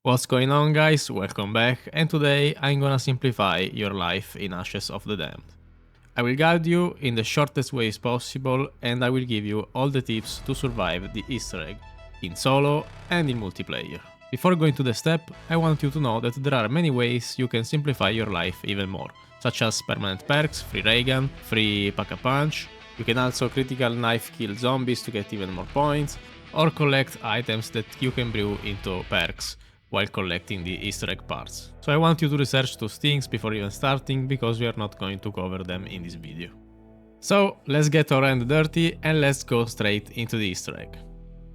What's going on, guys? Welcome back, and today I'm gonna simplify your life in Ashes of the Damned. I will guide you in the shortest ways possible, and I will give you all the tips to survive the Easter egg, in solo and in multiplayer. Before going to the step, I want you to know that there are many ways you can simplify your life even more, such as permanent perks, free ray gun, free pack-a-punch. You can also critical knife kill zombies to get even more points, or collect items that you can brew into perks while collecting the Easter egg parts. So I want you to research those things before even starting, because we are not going to cover them in this video. So let's get our hand dirty and let's go straight into the Easter egg.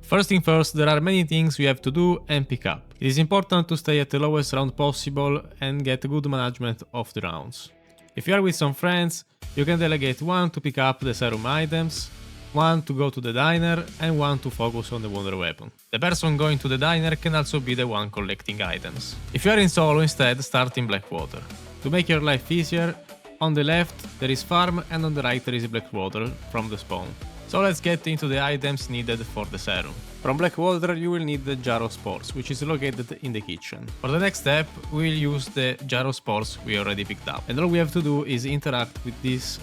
First thing first, there are many things you have to do and pick up. It is important to stay at the lowest round possible and get good management of the rounds. If you are with some friends, you can delegate one to pick up the serum items, one to go to the diner, and one to focus on the wonder weapon. The person going to the diner can also be the one collecting items. If you are in solo instead, start in Blackwater. To make your life easier, on the left there is farm and on the right there is Blackwater from the spawn. So let's get into the items needed for the serum. From Blackwater you will need the jar of spores, which is located in the kitchen. For the next step, we will use the jar of spores we already picked up. And all we have to do is interact with these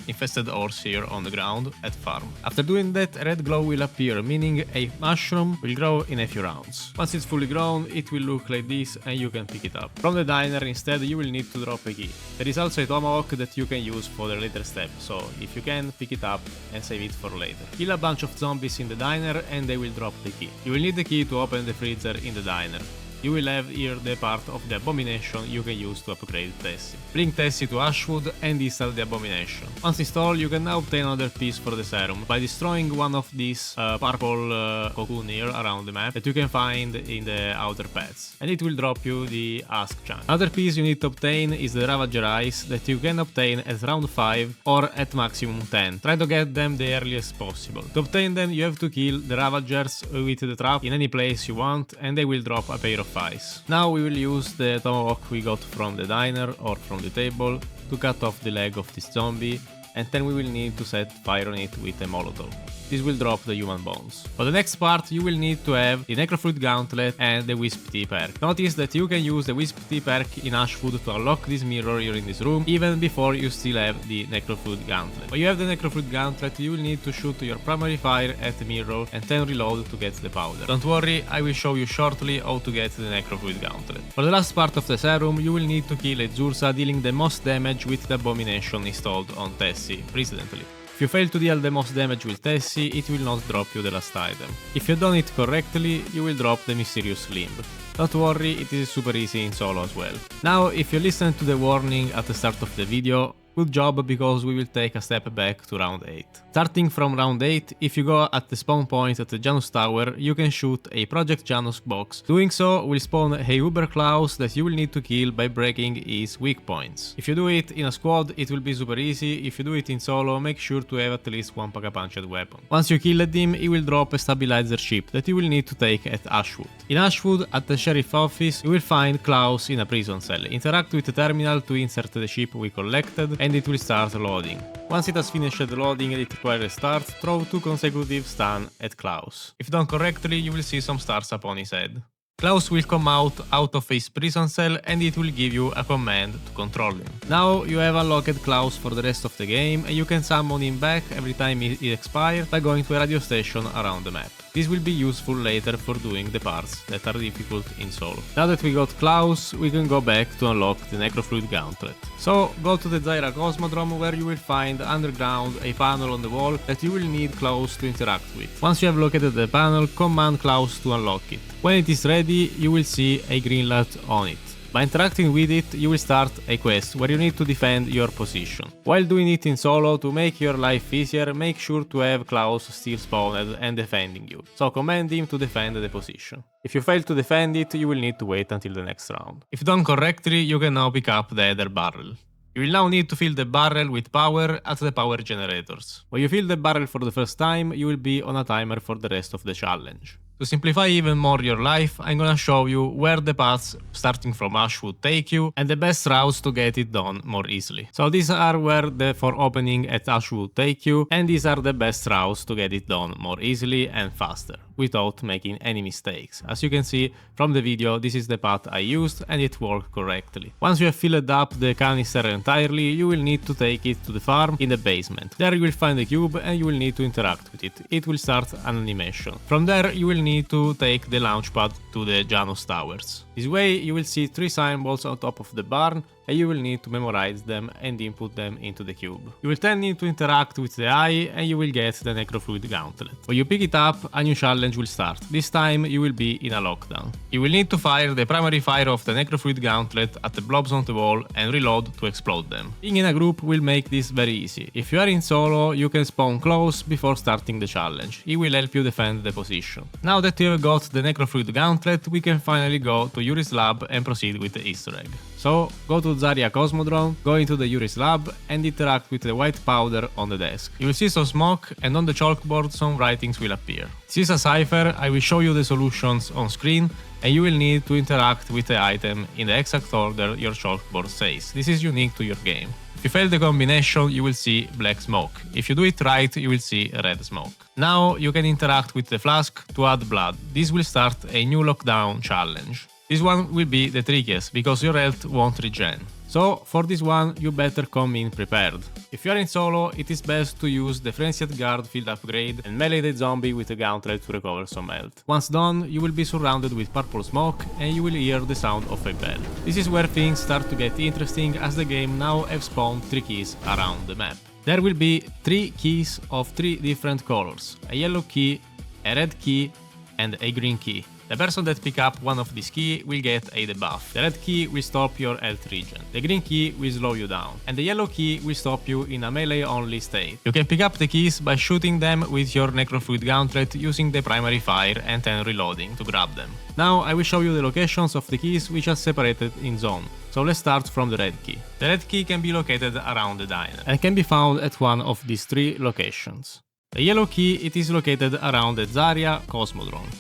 infested ores here on the ground at farm. After doing that, a red glow will appear, meaning a mushroom will grow in a few rounds. Once it's fully grown, it will look like this and you can pick it up. From the diner instead, you will need to drop a key. There is also a tomahawk that you can use for the later step, so if you can, pick it up and save it for later. Kill a bunch of zombies in the diner and they will drop the key. You will need the key to open the freezer in the diner. You will have here the part of the abomination you can use to upgrade Tessie. Bring Tessie to Ashwood and install the abomination. Once installed, you can now obtain another piece for the serum by destroying one of these purple cocoon here around the map that you can find in the outer paths, and it will drop you the Ask chunk. Another piece you need to obtain is the Ravager Eyes that you can obtain at round 5 or at maximum 10. Try to get them the earliest possible. To obtain them, you have to kill the Ravagers with the trap in any place you want, and they will drop a pair of eyes. Now we will use the tomahawk we got from the diner or from the table to cut off the leg of this zombie, and then we will need to set fire on it with a molotov. This will drop the human bones. For the next part, you will need to have the Necrofluid Gauntlet and the Wisp Tea perk. Notice that you can use the Wisp Tea perk in Ashwood to unlock this mirror here in this room, even before you still have the Necrofluid Gauntlet. When you have the Necrofluid Gauntlet, you will need to shoot your primary fire at the mirror and then reload to get the powder. Don't worry, I will show you shortly how to get the Necrofluid Gauntlet. For the last part of the serum, you will need to kill a Zursa, dealing the most damage with the abomination installed on Tessie precedently. If you fail to deal the most damage with Tessie, it will not drop you the last item. If you done it correctly, you will drop the mysterious limb. Don't worry, it is super easy in solo as well. Now, if you listen to the warning at the start of the video, good job, because we will take a step back to round 8. Starting from round 8, if you go at the spawn point at the Janus Tower, you can shoot a Project Janus box. Doing so will spawn a Uber Klaus that you will need to kill by breaking his weak points. If you do it in a squad, it will be super easy. If you do it in solo, make sure to have at least one pack-a-punched weapon. Once you killed him, he will drop a stabilizer chip that you will need to take at Ashwood. In Ashwood, at the sheriff office, you will find Klaus in a prison cell. Interact with the terminal to insert the chip we collected, and it will start loading. Once it has finished loading and it requires a start, throw 2 consecutive stun at Klaus. If done correctly, you will see some stars upon his head. Klaus will come out of his prison cell and it will give you a command to control him. Now you have unlocked Klaus for the rest of the game, and you can summon him back every time he expires by going to a radio station around the map. This will be useful later for doing the parts that are difficult in solo. Now that we got Klaus, we can go back to unlock the Necrofluid Gauntlet. So go to the Zarya Cosmodrome, where you will find underground a panel on the wall that you will need Klaus to interact with. Once you have located the panel, command Klaus to unlock it. When it is ready, you will see a green light on it. By interacting with it, you will start a quest where you need to defend your position. While doing it in solo, to make your life easier, make sure to have Klaus still spawned and defending you. So command him to defend the position. If you fail to defend it, you will need to wait until the next round. If done correctly, you can now pick up the Aether barrel. You will now need to fill the barrel with power at the power generators. When you fill the barrel for the first time, you will be on a timer for the rest of the challenge. To simplify even more your life, I'm gonna show you where the paths starting from Ashwood take you and the best routes to get it done more easily. So these are where the for opening at Ashwood take you, and these are the best routes to get it done more easily and faster. without making any mistakes. As you can see from the video, this is the path I used and it worked correctly. Once you have filled up the canister entirely, you will need to take it to the farm in the basement. There you will find the cube and you will need to interact with it. It will start an animation. From there you will need to take the launch pad to the Janus Towers. This way you will see 3 symbols on top of the barn and you will need to memorize them and input them into the cube. You will then need to interact with the eye and you will get the Necrofluid Gauntlet. When you pick it up, a new challenge will start. This time you will be in a lockdown. You will need to fire the primary fire of the Necrofluid Gauntlet at the blobs on the wall and reload to explode them. Being in a group will make this very easy. If you are in solo, you can spawn Klaus before starting the challenge. He will help you defend the position. Now that you have got the Necrofluid Gauntlet, we can finally go to Yuri's lab and proceed with the Easter egg. So, go to Zarya Cosmodrome, go into the Yuri's lab and interact with the white powder on the desk. You will see some smoke and on the chalkboard some writings will appear. This is a cipher, I will show you the solutions on screen and you will need to interact with the item in the exact order your chalkboard says. This is unique to your game. If you fail the combination, you will see black smoke. If you do it right, you will see red smoke. Now you can interact with the flask to add blood. This will start a new lockdown challenge. This one will be the trickiest, because your health won't regen. So, for this one, you better come in prepared. If you are in solo, it is best to use the Frenzied Guard field upgrade and melee the zombie with a gauntlet to recover some health. Once done, you will be surrounded with purple smoke and you will hear the sound of a bell. This is where things start to get interesting, as the game now have spawned 3 keys around the map. There will be 3 keys of 3 different colors: a yellow key, a red key and a green key. The person that pick up one of these keys will get a debuff. The red key will stop your health regen. The green key will slow you down. And the yellow key will stop you in a melee only state. You can pick up the keys by shooting them with your Necrofluid Gauntlet using the primary fire and then reloading to grab them. Now I will show you the locations of the keys, which are separated in zone. So let's start from the red key. The red key can be located around the diner and can be found at one of these 3 locations. The yellow key, it is located around the Zarya Cosmodrome.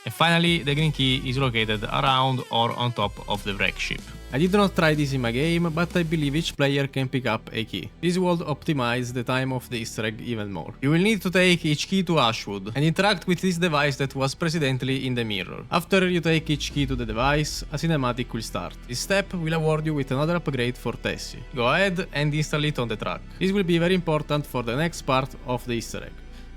And finally, the green key is located around or on top of the wreck ship. I did not try this in my game, but I believe each player can pick up a key. This will optimize the time of the Easter egg even more. You will need to take each key to Ashwood and interact with this device that was precedently in the mirror. After you take each key to the device, a cinematic will start. This step will award you with another upgrade for Tessie. Go ahead and install it on the truck. This will be very important for the next part of the Easter egg.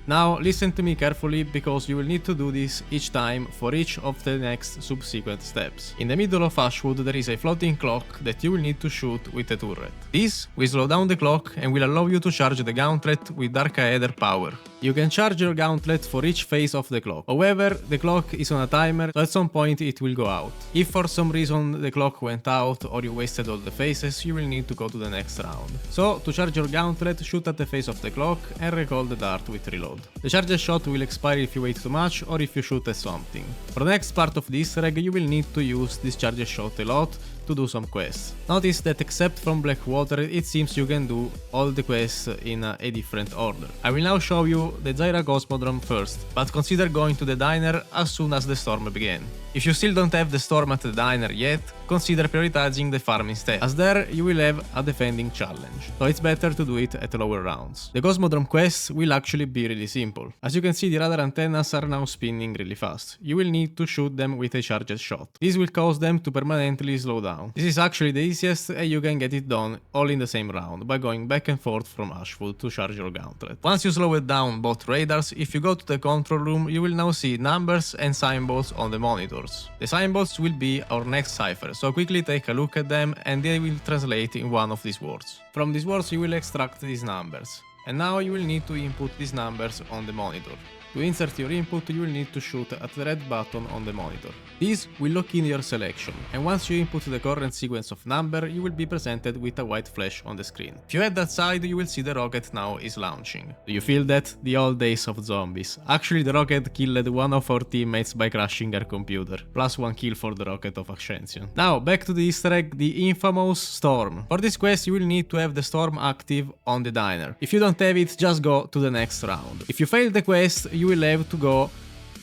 Now listen to me carefully, because you will need to do this each time for each of the next subsequent steps. In the middle of Ashwood there is a floating clock that you will need to shoot with a turret. This will slow down the clock and will allow you to charge the gauntlet with Dark Aether power. You can charge your gauntlet for each phase of the clock. However, the clock is on a timer, so at some point it will go out. If for some reason the clock went out or you wasted all the phases, you will need to go to the next round. So, to charge your gauntlet, shoot at the face of the clock and recall the dart with reload. The charge shot will expire if you wait too much or if you shoot at something. For the next part of the Easter egg, you will need to use this charge shot a lot to do some quests. Notice that except from Blackwater, it seems you can do all the quests in a different order. I will now show you the Zarya Cosmodrome first, but consider going to the diner as soon as the storm begins. If you still don't have the storm at the diner yet, consider prioritizing the farm instead, as there you will have a defending challenge, so it's better to do it at lower rounds. The Cosmodrome quests will actually be really simple. As you can see, the radar antennas are now spinning really fast. You will need to shoot them with a charged shot. This will cause them to permanently slow down. This is actually the easiest, and you can get it done all in the same round by going back and forth from Ashwood to charge your gauntlet. Once you slow it down both radars, if you go to the control room, you will now see numbers and symbols on the monitors. The symbols will be our next cipher, so quickly take a look at them and they will translate in one of these words. From these words you will extract these numbers. And now you will need to input these numbers on the monitor. To insert your input, you will need to shoot at the red button on the monitor. This will lock in your selection, and once you input the current sequence of number, you will be presented with a white flash on the screen. If you head that side, you will see the rocket now is launching. Do you feel that? The old days of zombies. Actually, the rocket killed one of our teammates by crashing our computer. Plus 1 kill for the rocket of Ascension. Now, back to the Easter egg, the infamous storm. For this quest, you will need to have the storm active on the diner. If you don't have it, just go to the next round. If you fail the quest, you will have to go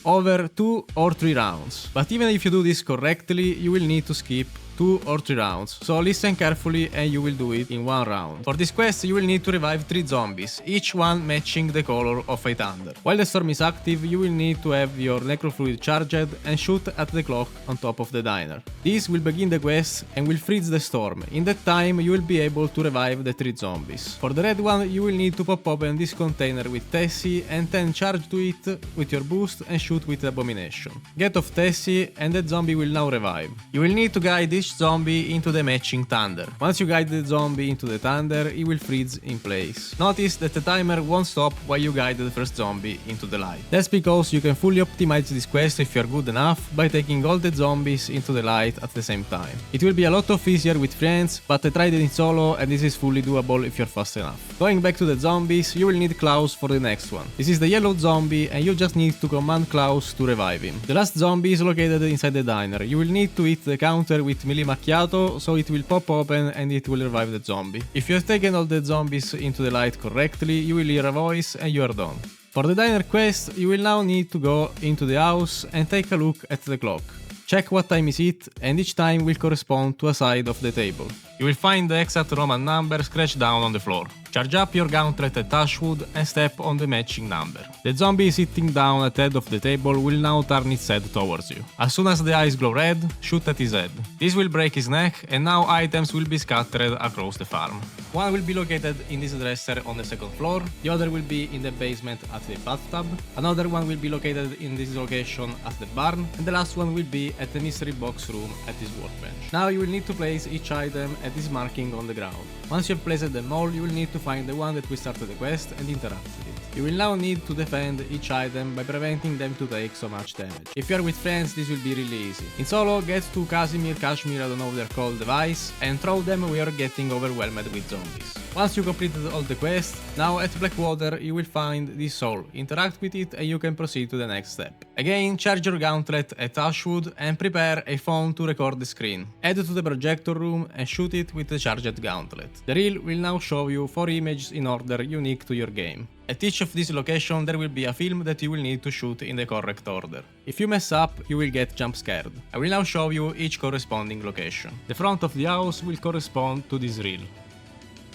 over 2 or 3 rounds. But even if you do this correctly, you will need to skip 2 or 3 rounds, so listen carefully and you will do it in 1 round. For this quest you will need to revive 3 zombies, each one matching the color of a thunder. While the storm is active, you will need to have your Necrofluid charged and shoot at the clock on top of the diner. This will begin the quest and will freeze the storm. In that time you will be able to revive the 3 zombies. For the red one you will need to pop open this container with Tessie and then charge to it with your boost and shoot with the abomination. Get off Tessie and that zombie will now revive. You will need to guide each zombie into the matching thunder. Once you guide the zombie into the thunder, it will freeze in place. Notice that the timer won't stop while you guide the first zombie into the light. That's because you can fully optimize this quest if you are good enough by taking all the zombies into the light at the same time. It will be a lot of easier with friends, but I tried it in solo and this is fully doable if you're fast enough. Going back to the zombies, you will need Klaus for the next one. This is the yellow zombie and you just need to command Klaus to revive him. The last zombie is located inside the diner. You will need to hit the counter with melee macchiato, so it will pop open and it will revive the zombie. If you have taken all the zombies into the light correctly, you will hear a voice and you are done. For the diner quest, you will now need to go into the house and take a look at the clock. Check what time is it, and each time will correspond to a side of the table. You will find the exact Roman number scratched down on the floor. Charge up your Gauntlet at Ashwood and step on the matching number. The zombie sitting down at the head of the table will now turn its head towards you. As soon as the eyes glow red, shoot at his head. This will break his neck and now items will be scattered across the farm. One will be located in this dresser on the second floor, the other will be in the basement at the bathtub, another one will be located in this location at the barn, and the last one will be at the mystery box room at this workbench. Now you will need to place each item at this marking on the ground. Once you have placed them all, you will need to find the one that will start the quest and interact with it. You will now need to defend each item by preventing them to take so much damage. If you are with friends, this will be really easy. In solo, get to Kashmir, I don't know what they're called, device, and throw them when you're getting overwhelmed with zombies. Once you completed all the quests, now at Blackwater you will find this soul, interact with it and you can proceed to the next step. Again, charge your Gauntlet at Ashwood and prepare a phone to record the screen. Head to the projector room and shoot it with the charged Gauntlet. The reel will now show you 4 images in order unique to your game. At each of these locations there will be a film that you will need to shoot in the correct order. If you mess up, you will get jump scared. I will now show you each corresponding location. The front of the house will correspond to this reel.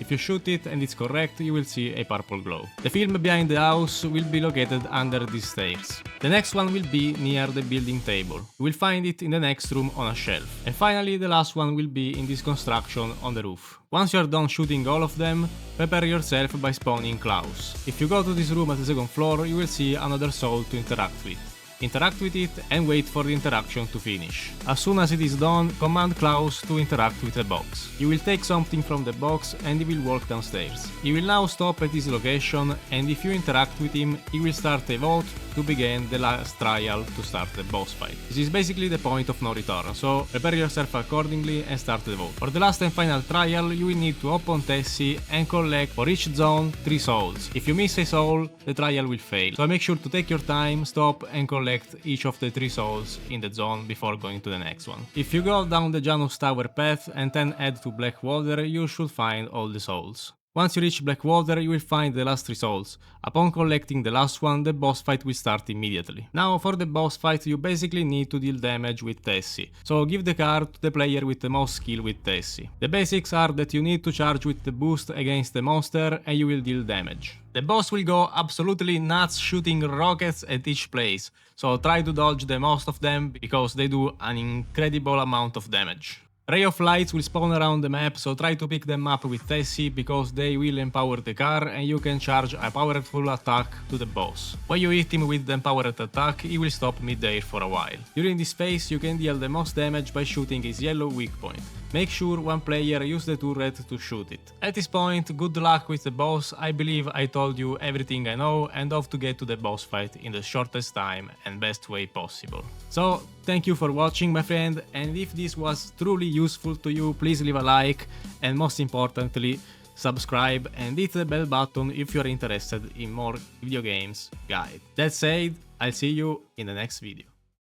If you shoot it and it's correct, you will see a purple glow. The film behind the house will be located under these stairs. The next one will be near the building table. You will find it in the next room on a shelf. And finally, the last one will be in this construction on the roof. Once you are done shooting all of them, prepare yourself by spawning Klaus. If you go to this room at the second floor, you will see another soul to interact with. Interact with it and wait for the interaction to finish. As soon as it is done, command Klaus to interact with the box. You will take something from the box and he will walk downstairs. He will now stop at this location and if you interact with him, he will start a vote to begin the last trial to start the boss fight. This is basically the point of no return, so prepare yourself accordingly and start the vote. For the last and final trial, you will need to open Tessie and collect for each zone 3 souls. If you miss a soul, the trial will fail. So make sure to take your time, stop and collect each of the 3 souls in the zone before going to the next one. If you go down the Janus Tower path and then head to Blackwater, you should find all the souls. Once you reach Blackwater, you will find the last 3 souls. Upon collecting the last one, the boss fight will start immediately. Now for the boss fight, you basically need to deal damage with Tessie. So give the card to the player with the most skill with Tessie. The basics are that you need to charge with the boost against the monster and you will deal damage. The boss will go absolutely nuts shooting rockets at each place, so try to dodge the most of them because they do an incredible amount of damage. Ray of lights will spawn around the map, so try to pick them up with Tessie because they will empower the car and you can charge a powerful attack to the boss. When you hit him with the empowered attack, he will stop mid-air for a while. During this phase, you can deal the most damage by shooting his yellow weak point. Make sure one player use the turret to shoot it. At this point, good luck with the boss. I believe I told you everything I know and how to get to the boss fight in the shortest time and best way possible. So, thank you for watching my friend, and if this was truly useful to you, please leave a like and most importantly, subscribe and hit the bell button if you are interested in more video games guide. That said, I'll see you in the next video.